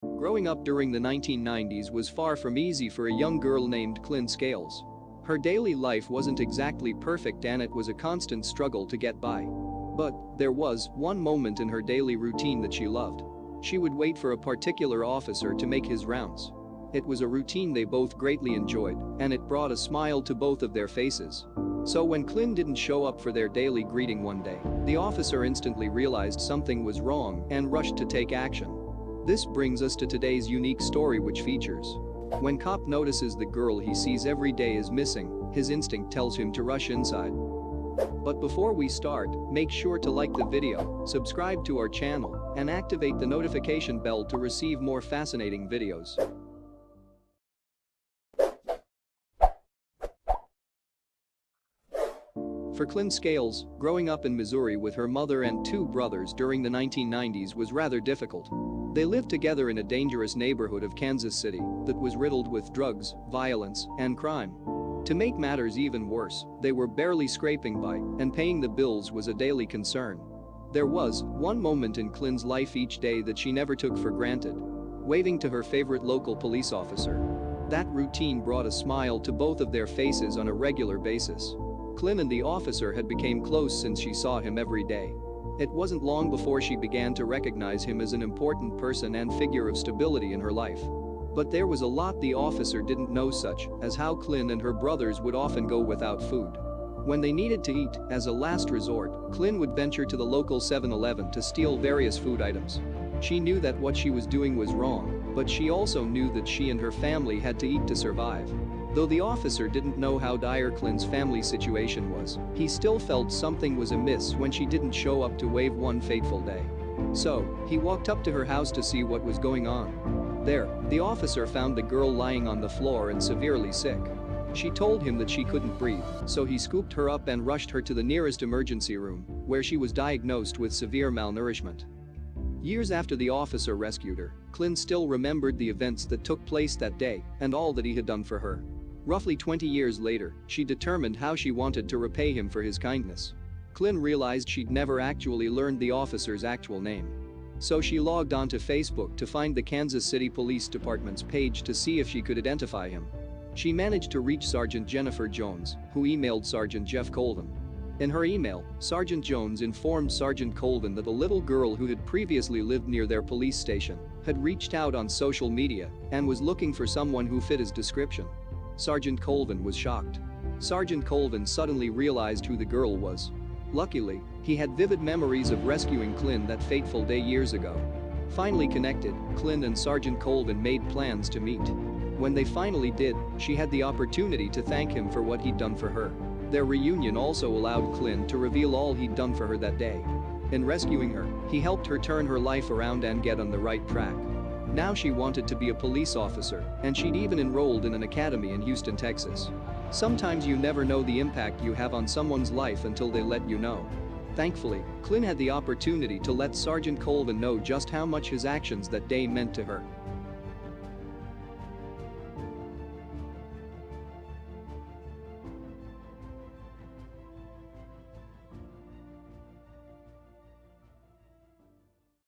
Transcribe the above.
Growing up during the 1990s was far from easy for a young girl named Klynn Scales. Her daily life wasn't exactly perfect and it was a constant struggle to get by. But there was one moment in her daily routine that she loved. She would wait for a particular officer to make his rounds. It was a routine they both greatly enjoyed, and it brought a smile to both of their faces. So when Klynn didn't show up for their daily greeting one day, the officer instantly realized something was wrong and rushed to take action. This brings us to today's unique story, which features: when cop notices the girl he sees every day is missing, his instinct tells him to rush inside. But before we start, make sure to like the video, subscribe to our channel, and activate the notification bell to receive more fascinating videos. For Klynn Scales, growing up in Missouri with her mother and two brothers during the 1990s was rather difficult. They lived together in a dangerous neighborhood of Kansas City that was riddled with drugs, violence, and crime. To make matters even worse, they were barely scraping by, and paying the bills was a daily concern. There was one moment in Klynn's life each day that she never took for granted: waving to her favorite local police officer. That routine brought a smile to both of their faces on a regular basis. Klynn and the officer had become close since she saw him every day. It wasn't long before she began to recognize him as an important person and figure of stability in her life. But there was a lot the officer didn't know, such as how Klynn and her brothers would often go without food. When they needed to eat, as a last resort, Klynn would venture to the local 7-Eleven to steal various food items. She knew that what she was doing was wrong, but she also knew that she and her family had to eat to survive. Though the officer didn't know how dire Klynn's family situation was, he still felt something was amiss when she didn't show up to wave one fateful day. So, he walked up to her house to see what was going on. There, the officer found the girl lying on the floor and severely sick. She told him that she couldn't breathe, so he scooped her up and rushed her to the nearest emergency room, where she was diagnosed with severe malnourishment. Years after the officer rescued her, Klynn still remembered the events that took place that day and all that he had done for her. Roughly 20 years later, she determined how she wanted to repay him for his kindness. Klynn realized she'd never actually learned the officer's actual name. So she logged onto Facebook to find the Kansas City Police Department's page to see if she could identify him. She managed to reach Sergeant Jennifer Jones, who emailed Sergeant Jeff Colvin. In her email, Sergeant Jones informed Sergeant Colvin that a little girl who had previously lived near their police station had reached out on social media and was looking for someone who fit his description. Sergeant Colvin was shocked. Sergeant Colvin suddenly realized who the girl was. Luckily, he had vivid memories of rescuing Klynn that fateful day years ago. Finally connected, Klynn and Sergeant Colvin made plans to meet. When they finally did, she had the opportunity to thank him for what he'd done for her. Their reunion also allowed Klynn to reveal all he'd done for her that day. In rescuing her, he helped her turn her life around and get on the right track. Now she wanted to be a police officer, and she'd even enrolled in an academy in Houston, Texas. Sometimes you never know the impact you have on someone's life until they let you know. Thankfully, Klynn had the opportunity to let Sergeant Colvin know just how much his actions that day meant to her.